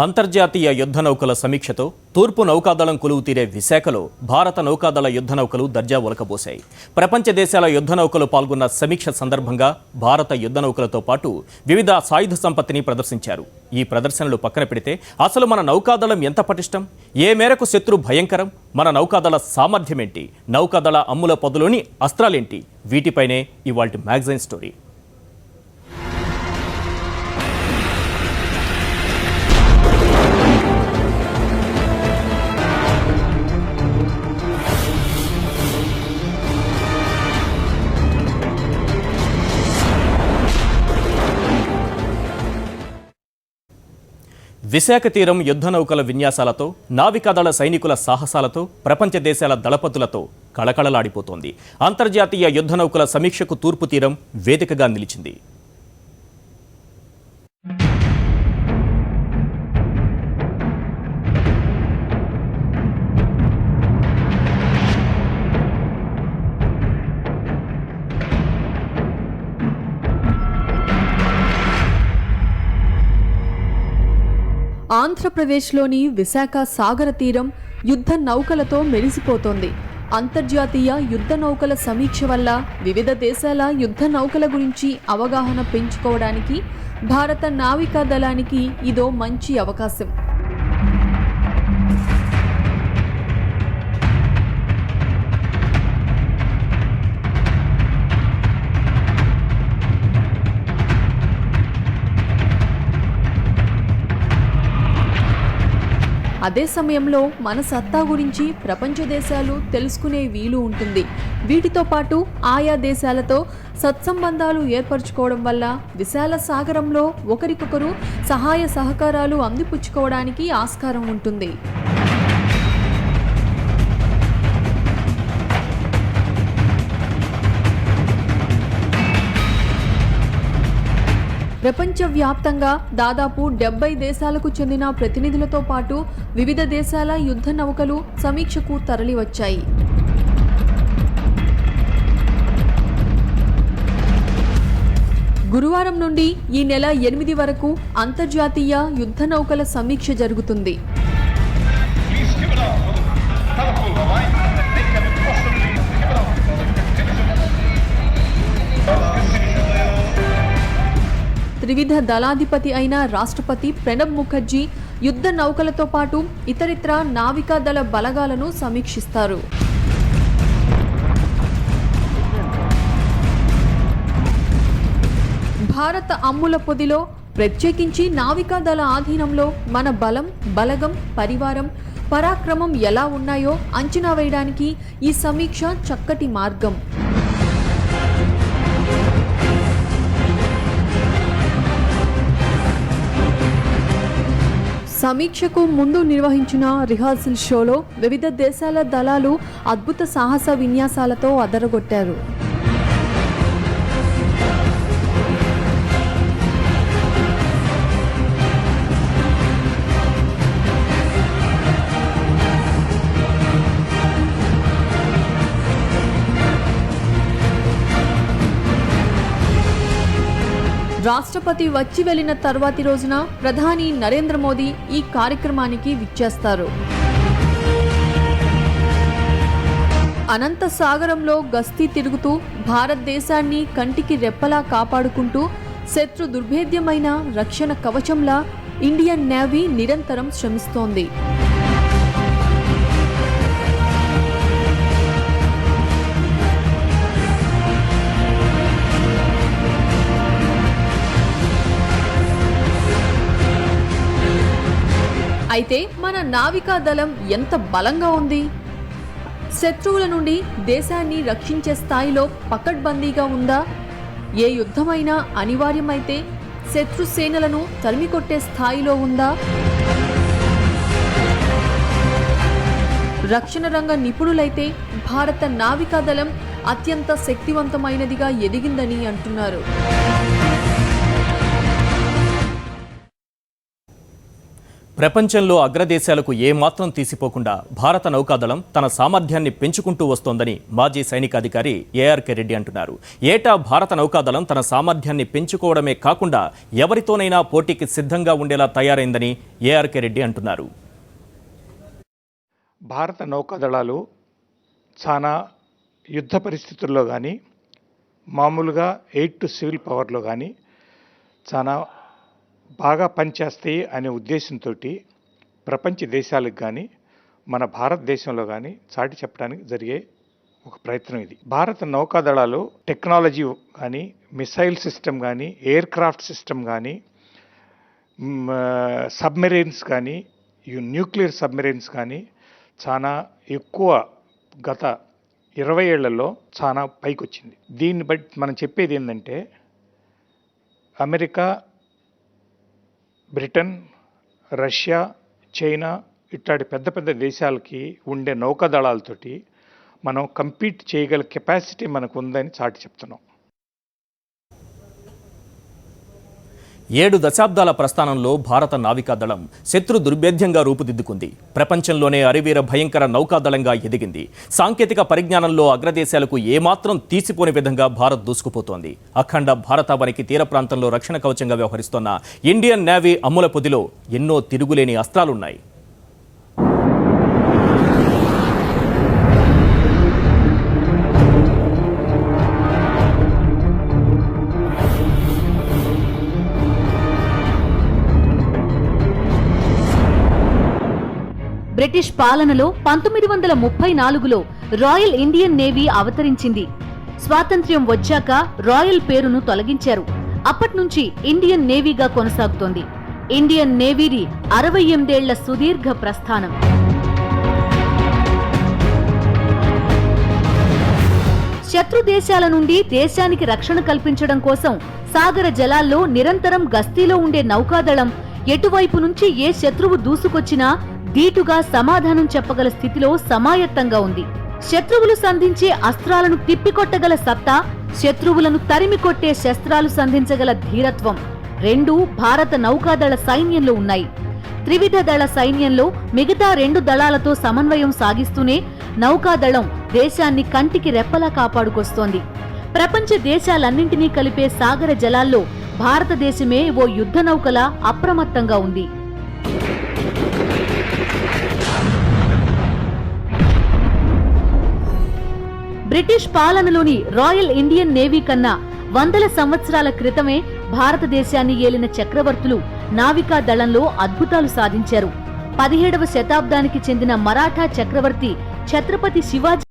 అంతర్జాతీయ యుద్ధ నౌకల సమీక్షతో తూర్పు నౌకాదళం కొలువు తీరే విశాఖలో భారత నౌకాదళ యుద్ధ నౌకలు దర్జా ఒలకబోశాయి. ప్రపంచ దేశాల యుద్ధ నౌకలు పాల్గొన్న సమీక్ష సందర్భంగా భారత యుద్ధ నౌకలతో పాటు వివిధ సాయుధ సంపత్తిని ప్రదర్శించారు. ఈ ప్రదర్శనలు పక్కన పెడితే అసలు మన నౌకాదళం ఎంత పటిష్టం, ఏ మేరకు శత్రు భయంకరం, మన నౌకాదళ సామర్థ్యమేంటి, నౌకాదళ అమ్ముల పొదలోని అస్త్రాలేంటి, వీటిపైనే ఇవాల్టి మ్యాగజైన్ స్టోరీ. విశాఖ తీరం యుద్ధ నౌకల విన్యాసాలతో, నావికాదళ సైనికుల సాహసాలతో, ప్రపంచ దేశాల దళపతులతో కళకళలాడిపోతోంది. అంతర్జాతీయ యుద్ధ నౌకల సమీక్షకు తూర్పు తీరం వేదికగా నిలిచింది. ఆంధ్రప్రదేశ్లోని విశాఖ సాగర తీరం యుద్ధ నౌకలతో మెరిసిపోతోంది. అంతర్జాతీయ యుద్ధ నౌకల సమీక్ష వల్ల వివిధ దేశాల యుద్ధ నౌకల గురించి అవగాహన పెంచుకోవడానికి భారత నావికా దళానికి ఇదో మంచి అవకాశం. అదే సమయంలో మన సత్తా గురించి ప్రపంచ దేశాలు తెలుసుకునే వీలు ఉంటుంది. వీటితో పాటు ఆయా దేశాలతో సత్సంబంధాలు ఏర్పరచుకోవడం వల్ల విశాల సాగరంలో ఒకరికొకరు సహాయ సహకారాలు అందిపుచ్చుకోవడానికి ఆస్కారం ఉంటుంది. ప్రపంచవ్యాప్తంగా దాదాపు 70 దేశాలకు చెందిన ప్రతినిధులతో పాటు వివిధ దేశాల యుద్ధ నౌకలు సమీక్షకు తరలివచ్చాయి. గురువారం నుండి ఈ నెల 8 వరకు అంతర్జాతీయ యుద్ధ నౌకల సమీక్ష జరుగుతుంది. త్రివిధ దళాధిపతి అయిన రాష్ట్రపతి ప్రణబ్ ముఖర్జీ యుద్ధ నౌకలతో పాటు ఇతరితర నావికాదళ బలగాలను సమీక్షిస్తారు. భారత అమ్ముల పొదిలో ప్రత్యేకించి నావికాదళ ఆధీనంలో మన బలం, బలగం, పరివారం, పరాక్రమం ఎలా ఉన్నాయో అంచనా వేయడానికి ఈ సమీక్ష చక్కటి మార్గం. సమీక్షకు ముందు నిర్వహించిన రిహార్సల్ షోలో వివిధ దేశాల దళాలు అద్భుత సాహస విన్యాసాలతో అదరగొట్టారు. రాష్ట్రపతి వచ్చి వెళ్లిన తర్వాతి రోజున ప్రధాని నరేంద్ర మోదీ ఈ కార్యక్రమానికి విచ్చేస్తారు. అనంత సాగరంలో గస్తీ తిరుగుతూ భారతదేశాన్ని కంటికి రెప్పలా కాపాడుకుంటూ శత్రు దుర్భేద్యమైన రక్షణ కవచంలా ఇండియన్ నేవీ నిరంతరం శ్రమిస్తోంది. అయితే మన నావికా దళం ఎంత బలంగా ఉంది? శత్రువుల నుండి దేశాన్ని రక్షించే స్థాయిలో పకడ్బందీగా ఉందా? ఏ యుద్ధమైనా అనివార్యమైతే శత్రు సేనలను తరిమికొట్టే స్థాయిలో ఉందా? రక్షణ రంగ నిపుణులైతే భారత నావికా దళం అత్యంత శక్తివంతమైనదిగా ఎదిగిందని అంటున్నారు. ప్రపంచంలో అగ్రదేశాలకు ఏమాత్రం తీసిపోకుండా భారత నౌకాదళం తన సామర్థ్యాన్ని పెంచుకుంటూ వస్తోందని మాజీ సైనికాధికారి ఏఆర్కే రెడ్డి అంటున్నారు. ఏటా భారత నౌకాదళం తన సామర్థ్యాన్ని పెంచుకోవడమే కాకుండా ఎవరితోనైనా పోటీకి సిద్ధంగా ఉండేలా తయారైందని ఏఆర్కే రెడ్డి అంటున్నారు. భారత నౌకాదళాలు చాలా యుద్ధ పరిస్థితుల్లో కానీ మామూలుగా ఎయిర్ టు సివిల్ పవర్లో కానీ చాలా బాగా పనిచేస్తాయి అనే ఉద్దేశంతో ప్రపంచ దేశాలకు కానీ మన భారతదేశంలో కానీ చాటి చెప్పడానికి జరిగే ఒక ప్రయత్నం ఇది. భారత నౌకాదళాలు టెక్నాలజీ కానీ మిసైల్ సిస్టమ్ కానీ ఎయిర్ క్రాఫ్ట్ సిస్టమ్ కానీ సబ్మెరైన్స్ కానీ న్యూక్లియర్ సబ్మెరైన్స్ కానీ చాలా ఎక్కువ గత 20 ఏళ్లలో చాలా పైకి వచ్చింది. దీన్ని బట్టి మనం చెప్పేది ఏంటంటే అమెరికా, బ్రిటన్, రష్యా, చైనా ఇట్లాంటి పెద్ద పెద్ద దేశాలకి ఉండే నౌకాదళాలతోటి మనం కంపీట్ చేయగల కెపాసిటీ మనకు ఉందని చాటి చెప్తున్నాం. 7 దశాబ్దాల ప్రస్థానంలో భారత నావికాదళం శత్రు దుర్భేద్యంగా రూపుదిద్దుకుంది. ప్రపంచంలోనే అరివీర భయంకర నౌకాదళంగా ఎదిగింది. సాంకేతిక పరిజ్ఞానంలో అగ్రదేశాలకు ఏమాత్రం తీసిపోని విధంగా భారత్ దూసుకుపోతోంది. అఖండ భారతావనికి తీర ప్రాంతంలో రక్షణ కవచంగా వ్యవహరిస్తోన్న ఇండియన్ నేవీ అమ్ముల పొదిలో ఎన్నో తిరుగులేని అస్త్రాలున్నాయి. బ్రిటిష్ పాలనలో 1934లో రాయల్ ఇండియన్ నేవీ అవతరించింది. స్వాతంత్ర్యం వచ్చాక రాయల్ పేరును తొలగించారు. అప్పట్నుంచి ఇండియన్ నేవీగా కొనసాగుతోంది. ఇండియన్ నేవీది 68 ఏళ్ల సుదీర్ఘ ప్రస్థానం. శత్రు దేశాల నుండి దేశానికి రక్షణ కల్పించడం కోసం సాగర జలాల్లో నిరంతరం గస్తీలో ఉండే నౌకాదళం ఎటువైపు నుంచి ఏ శత్రువు దూసుకొచ్చినా ధీటుగా సమాధానం చెప్పగల స్థితిలో సమాయత్తంగా ఉంది. శత్రువులు సంధించే అస్త్రాలను తిప్పికొట్టగల సత్తా, శత్రువులను తరిమి కొట్టే శస్త్రాలు సంధించగల ధీరత్వం రెండూ భారత నౌకాదళ సైన్యంలో ఉన్నాయి. త్రివిధ దళ సైన్యంలో మిగతా 2 దళాలతో సమన్వయం సాగిస్తూనే నౌకాదళం దేశాన్ని కంటికి రెప్పలా కాపాడుకొస్తోంది. ప్రపంచ దేశాలన్నింటినీ కలిపే సాగర జలాల్లో భారతదేశమే ఓ యుద్ధ నౌకలా అప్రమత్తంగా ఉంది. బ్రిటిష్ పాలనలోని రాయల్ ఇండియన్ నేవీ కన్నా వందల సంవత్సరాల క్రితమే భారతదేశాన్ని ఏలిన చక్రవర్తులు నావికా దళంలో అద్భుతాలు సాధించారు. 17వ శతాబ్దానికి చెందిన మరాఠా చక్రవర్తి ఛత్రపతి శివాజీ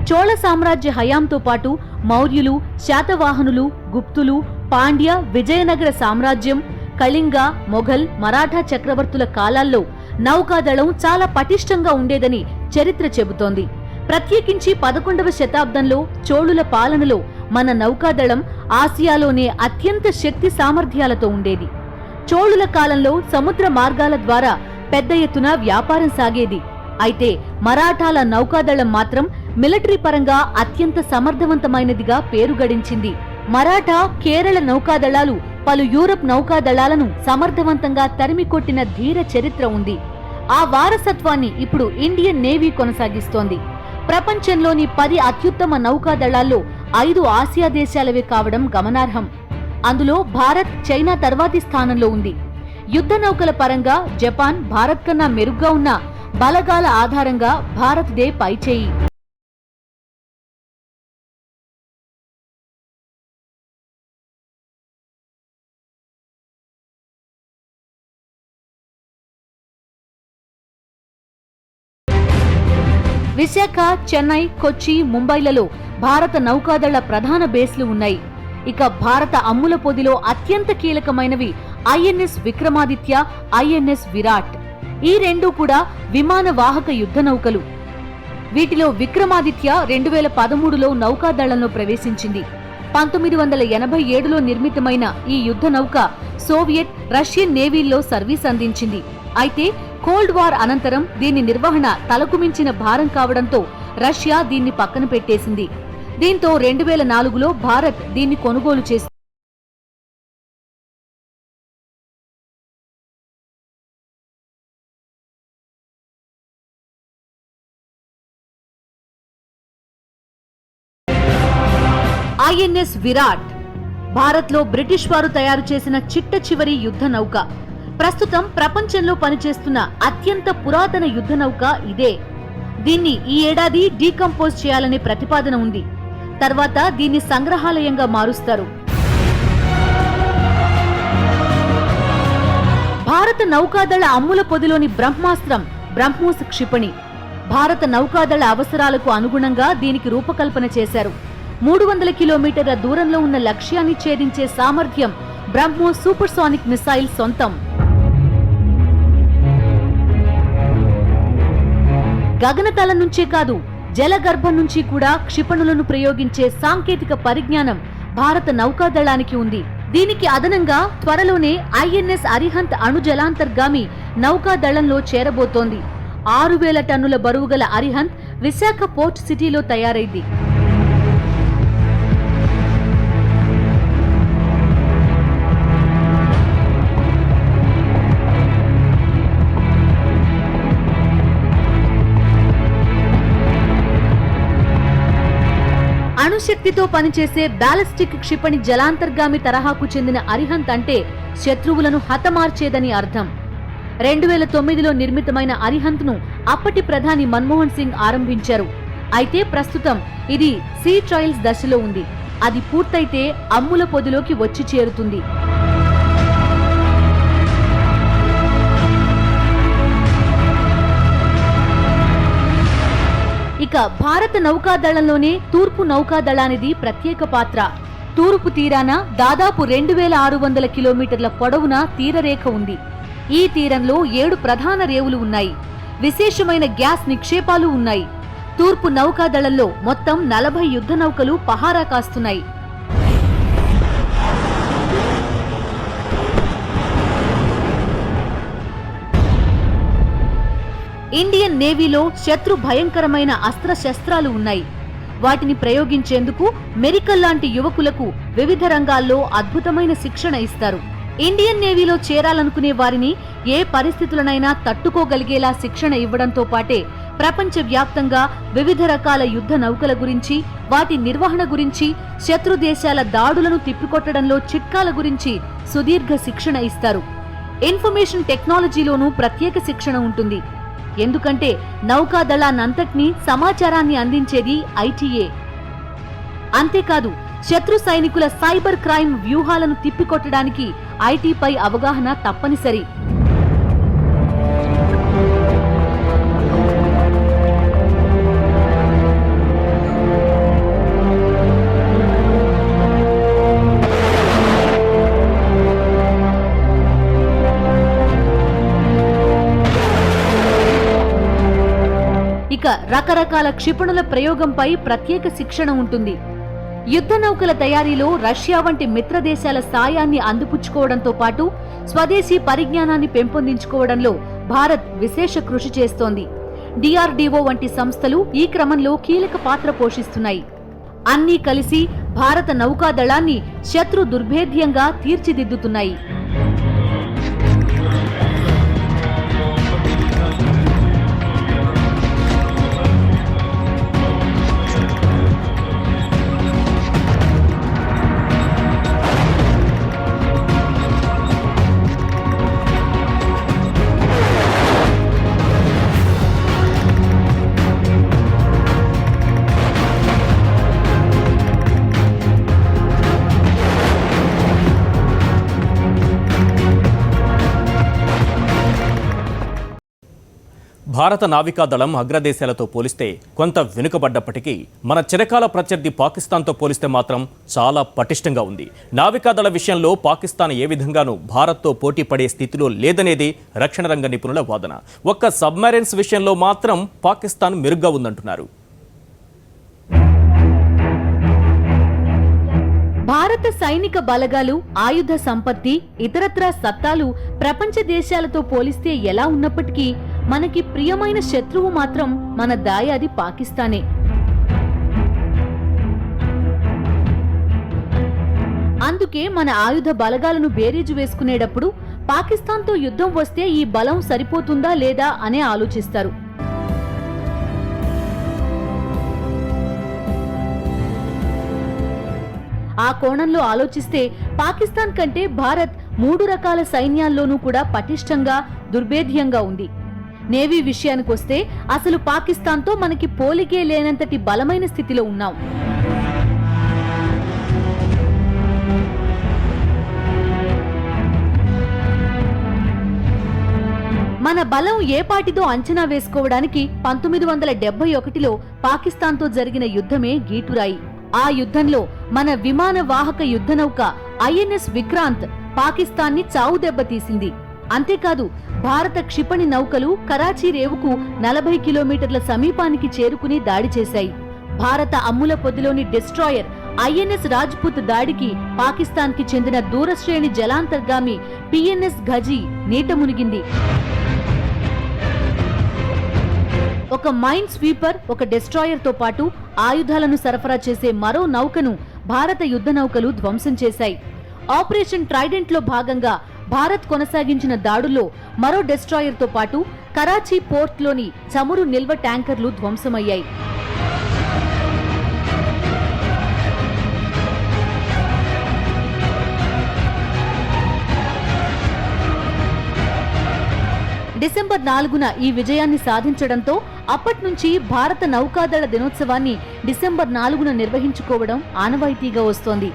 చోళ సామ్రాజ్య హయాంతో పాటు మౌర్యులు, శాతవాహనులు, గుప్తులు, పాండ్య, విజయనగర సామ్రాజ్యం, కళింగ, మొఘల్, మరాఠా చక్రవర్తుల కాలాల్లో నౌకాదళం చాలా పటిష్టంగా ఉండేదని చరిత్ర చెబుతోంది. ప్రత్యేకించి 11వ శతాబ్దంలో చోళుల పాలనలో మన నౌకాదళం ఆసియాలోనే అత్యంత శక్తి సామర్థ్యాలతో ఉండేది. చోళుల కాలంలో సముద్ర మార్గాల ద్వారా పెద్ద ఎత్తున వ్యాపారం సాగేది. అయితే మరాఠాల నౌకాదళం మాత్రం మిలిటరీ పరంగా అత్యంత సమర్థవంతమైనదిగా పేరు గడించింది. మరాఠా, కేరళ నౌకాదళాలు పలు యూరప్ నౌకాదళాలను సమర్థవంతంగా తరిమికొట్టిన ధీర చరిత్ర ఉంది. ఆ వారసత్వాన్ని ఇప్పుడు ఇండియన్ నేవీ కొనసాగిస్తోంది. ప్రపంచంలోని 10 అత్యుత్తమ నౌకాదళాల్లో 5 ఆసియా దేశాలవే కావడం గమనార్హం. అందులో భారత్, చైనా తర్వాతి స్థానంలో ఉంది. యుద్ధ నౌకల పరంగా జపాన్ భారత్ కన్నా మెరుగ్గా ఉన్న బలగాల ఆధారంగా భారత్దే పైచేయి. విశాఖ, చెన్నై, కొచ్చి, ముంబైలలో భారత నౌకాదళ ప్రధాన బేస్లు ఉన్నాయి. ఇక భారత అమ్ముల పొదిలో అత్యంత కీలకమైనవి ఐఎన్ఎస్ విక్రమాదిత్య, ఐఎన్ఎస్ విరాట్. ఈ 2 కూడా విమాన వాహక యుద్ధ నౌకలు. వీటిలో విక్రమాదిత్య 2013లో నౌకాదళంలో ప్రవేశించింది. 1987లో నిర్మితమైన ఈ యుద్ధ నౌక సోవియట్, రష్యన్ నేవీల్లో సర్వీస్ అందించింది. అయితే కోల్డ్ వార్ అనంతరం దీని నిర్వహణ తలకు మించిన భారం కావడంతో రష్యా దీన్ని పక్కన పెట్టేసింది. దీంతో 2004లో భారత్ దీన్ని కొనుగోలు చేసింది. ఐఎన్ఎస్ విరాట్ భారత్లో బ్రిటిష్ వారు తయారు చేసిన చిట్ట చివరి యుద్ధ నౌక. ప్రస్తుతం ప్రపంచంలో పనిచేస్తున్న అత్యంత పురాతన యుద్ధ నౌక ఇదే. దీన్ని ఈ ఏడాది డీకంపోజ్ చేయాలనే ప్రతిపాదన ఉంది. తర్వాత దీన్ని సంగ్రహాలయంగా మారుస్తారు. భారత నౌకాదళ అమ్ముల పొదిలోని బ్రహ్మాస్త్రం బ్రహ్మోస్ క్షిపణి. భారత నౌకాదళ అవసరాలకు అనుగుణంగా దీనికి రూపకల్పన చేశారు. 300 కిలోమీటర్ల దూరంలో ఉన్న లక్ష్యాన్ని ఛేదించే సామర్థ్యం బ్రహ్మోస్ సూపర్సానిక్ మిసైల్ సొంతం. గగనతలం నుంచే కాదు, జలగర్భం నుంచి కూడా క్షిపణులను ప్రయోగించే సాంకేతిక పరిజ్ఞానం భారత నౌకాదళానికి ఉంది. దీనికి అదనంగా త్వరలోనే ఐఎన్ఎస్ అరిహంత్ అణు జలాంతర్గామి నౌకాదళంలో చేరబోతోంది. 6000 టన్నుల బరువుగల అరిహంత్ విశాఖ పోర్ట్ సిటీలో తయారైంది. అణుశక్తితో పనిచేసే బ్యాలిస్టిక్ క్షిపణి జలాంతర్గామి తరహాకు చెందిన అరిహంత్ అంటే శత్రువులను హతమార్చేదని అర్థం. 2009లో నిర్మితమైన అరిహంత్ను అప్పటి ప్రధాని మన్మోహన్ సింగ్ ఆరంభించారు. అయితే ప్రస్తుతం ఇది సీ ట్రయల్స్ దశలో ఉంది. అది పూర్తయితే అమ్ముల పొదిలోకి వచ్చి చేరుతుంది. ఇక భారత నౌకాదళంలోనే తూర్పు నౌకాదళానిది ప్రత్యేక పాత్ర. తూర్పు తీరాన దాదాపు 2600 కిలోమీటర్ల పొడవున తీరరేఖ ఉంది. ఈ తీరంలో 7 ప్రధాన రేవులు ఉన్నాయి. విశేషమైన గ్యాస్ నిక్షేపాలు ఉన్నాయి. తూర్పు నౌకాదళంలో మొత్తం 40 యుద్ధ నౌకలు పహారా కాస్తున్నాయి. ఇండియన్ నేవీలో శత్రు భయంకరమైన అస్త్రశస్త్రాలు ఉన్నాయి. వాటిని ప్రయోగించేందుకు మెరికల్ లాంటి యువకులకు వివిధ రంగాల్లో అద్భుతమైన శిక్షణ ఇస్తారు. ఇండియన్ నేవీలో చేరాలనుకునే వారిని ఏ పరిస్థితులనైనా తట్టుకోగలిగేలా శిక్షణ ఇవ్వడంతో పాటే ప్రపంచవ్యాప్తంగా వివిధ రకాల యుద్ధ నౌకల గురించి, వాటి నిర్వహణ గురించి, శత్రు దేశాల దాడులను తిప్పికొట్టడంలో చిట్కాల గురించి సుదీర్ఘ శిక్షణ ఇస్తారు. ఇన్ఫర్మేషన్ టెక్నాలజీలోనూ ప్రత్యేక శిక్షణ ఉంటుంది. ఎందుకంటే నౌకాదళాన్నంతటినీ సమాచారాన్ని అందించేది ఐటీఏ. అంతేకాదు, శత్రు సైనికుల సైబర్ క్రైమ్ వ్యూహాలను తిప్పికొట్టడానికి ఐటీపై అవగాహన తప్పనిసరి. ఇక రకరకాల క్షిపణుల ప్రయోగంపై ప్రత్యేక శిక్షణ ఉంటుంది. యుద్ధ నౌకల తయారీలో రష్యా వంటి మిత్ర దేశాల సాయాన్ని అందిపుచ్చుకోవడంతో పాటు స్వదేశీ పరిజ్ఞానాన్ని పెంపొందించుకోవడంలో భారత్ విశేష కృషి చేస్తోంది. డిఆర్డీఓ వంటి సంస్థలు ఈ క్రమంలో కీలక పాత్ర పోషిస్తున్నాయి. అన్నీ కలిసి భారత నౌకాదళాన్ని శత్రు దుర్భేద్యంగా తీర్చిదిద్దుతున్నాయి. భారత నావికాదళం అగ్రదేశాలతో పోలిస్తే కొంత వెనుకబడ్డప్పటికీ మన చిరకాల ప్రత్యర్థి పాకిస్తాన్తో పోలిస్తే మాత్రం చాలా పటిష్టంగా ఉంది. నావికాదళ విషయంలో పాకిస్తాన్ ఏ విధంగానూ భారత్తో పోటీ పడే స్థితిలో లేదనేది రక్షణ రంగ నిపుణుల వాదన. ఒక్క సబ్మెరైన్స్ విషయంలో మాత్రం పాకిస్తాన్ మెరుగ్గా ఉందంటున్నారు. భారత సైనిక బలగాలు, ఆయుధ సంపత్తి, ఇతరత్రా సత్తాలు ప్రపంచ దేశాలతో పోలిస్తే ఎలా ఉన్నప్పటికీ మనకి ప్రియమైన శత్రువు మాత్రం మన దాయాది పాకిస్తానే. అందుకే మన ఆయుధ బలగాలను బేరీజు వేసుకునేటప్పుడు పాకిస్తాన్తో యుద్ధం వస్తే ఈ బలం సరిపోతుందా లేదా అనే ఆలోచిస్తారు. ఆ కోణంలో ఆలోచిస్తే పాకిస్తాన్ కంటే భారత్ 3 రకాల సైన్యాల్లోనూ కూడా పటిష్టంగా, దుర్భేద్యంగా ఉంది. నేవీ విషయానికొస్తే అసలు పాకిస్తాన్తో మనకి పోలికే లేనంతటి బలమైన స్థితిలో ఉన్నాం. మన బలం ఏపాటిదో అంచనా వేసుకోవడానికి 1971లో పాకిస్తాన్తో జరిగిన యుద్ధమే గీటురాయి. ఆ యుద్ధంలో మన విమాన వాహక యుద్ధనౌక ఐఎన్ఎస్ విక్రాంత్ పాకిస్తాన్ని చావు దెబ్బతీసింది. అంతేకాదు భారత క్షిపణి నౌకలు కరాచీ రేవుకు 40 కిలోమీటర్ల సమీపానికి చేరుకుని దాడి చేశాయి. భారత అమ్ముల పొదిలోని డిస్ట్రాయర్ ఐఎన్ఎస్ రాజ్పుత్ దాడికి పాకిస్తాన్కి చెందిన దూరశ్రేణి జలాంతర్గామి పిఎన్ఎస్ ఘజీ నీట మునిగింది. ఒక మైన్ స్వీపర్, ఒక డిస్ట్రాయర్ తో పాటు ఆయుధాలను సరఫరా చేసే మరో నౌకను భారత యుద్ధ నౌకలు ధ్వంసం చేశాయి. ఆపరేషన్ ట్రైడెంట్ లో భాగంగా భారత్ కొనసాగించిన దాడుల్లో మరో డిస్ట్రాయర్ తో పాటు కరాచీ పోర్ట్లోని చమురు నిల్వ ట్యాంకర్లు ధ్వంసమయ్యాయి. డిసెంబర్ 4న ఈ విజయాన్ని సాధించడంతో అప్పట్నుంచి భారత నౌకాదళ దినోత్సవాన్ని డిసెంబర్ 4న నిర్వహించుకోవడం ఆనవాయితీగా వస్తోంది.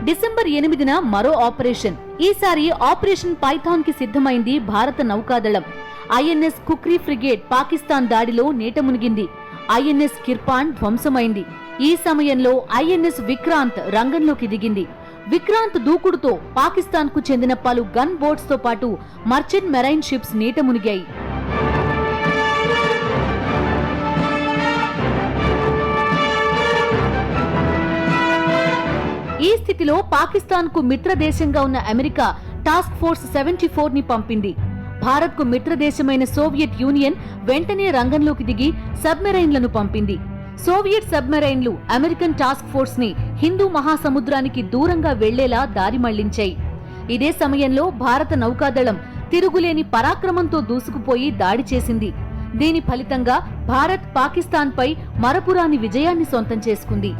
డిసెంబర్ 8న మరో ఆపరేషన్. ఈసారి ఆపరేషన్ పైథాన్ కి సిద్ధమైంది భారత నౌకాదళం. ఐఎన్ఎస్ కుక్రీ ఫ్రిగేట్ పాకిస్తాన్ దాడిలో నీట మునిగింది. ఐఎన్ఎస్ కిర్పాన్ ధ్వంసమైంది. ఈ సమయంలో ఐఎన్ఎస్ విక్రాంత్ రంగంలోకి దిగింది. విక్రాంత్ దూకుడుతో పాకిస్తాన్ కు చెందిన పలు గన్ బోట్స్ తో పాటు మర్చెంట్ మెరైన్ షిప్స్ నీట మునిగాయి. ఈ స్థితిలో పాకిస్తాన్ కు మిత్ర దేశంగా ఉన్న అమెరికా టాస్క్ ఫోర్స్ 74 ని పంపింది. భారత్ కు మిత్ర దేశమైన సోవియట్ యూనియన్ వెంటనే రంగంలోకి దిగి సబ్మెరైన్లను పంపింది. సోవియట్ సబ్మెరైన్లు అమెరికన్ టాస్క్ ఫోర్స్ ని హిందూ మహాసముద్రానికి దూరంగా వెళ్లేలా దారి మళ్లించాయి. ఇదే సమయంలో భారత నౌకాదళం తిరుగులేని పరాక్రమంతో దూసుకుపోయి దాడి చేసింది. దీని ఫలితంగా భారత్ పాకిస్తాన్పై మరపురాని విజయాన్ని సొంతం చేసుకుంది.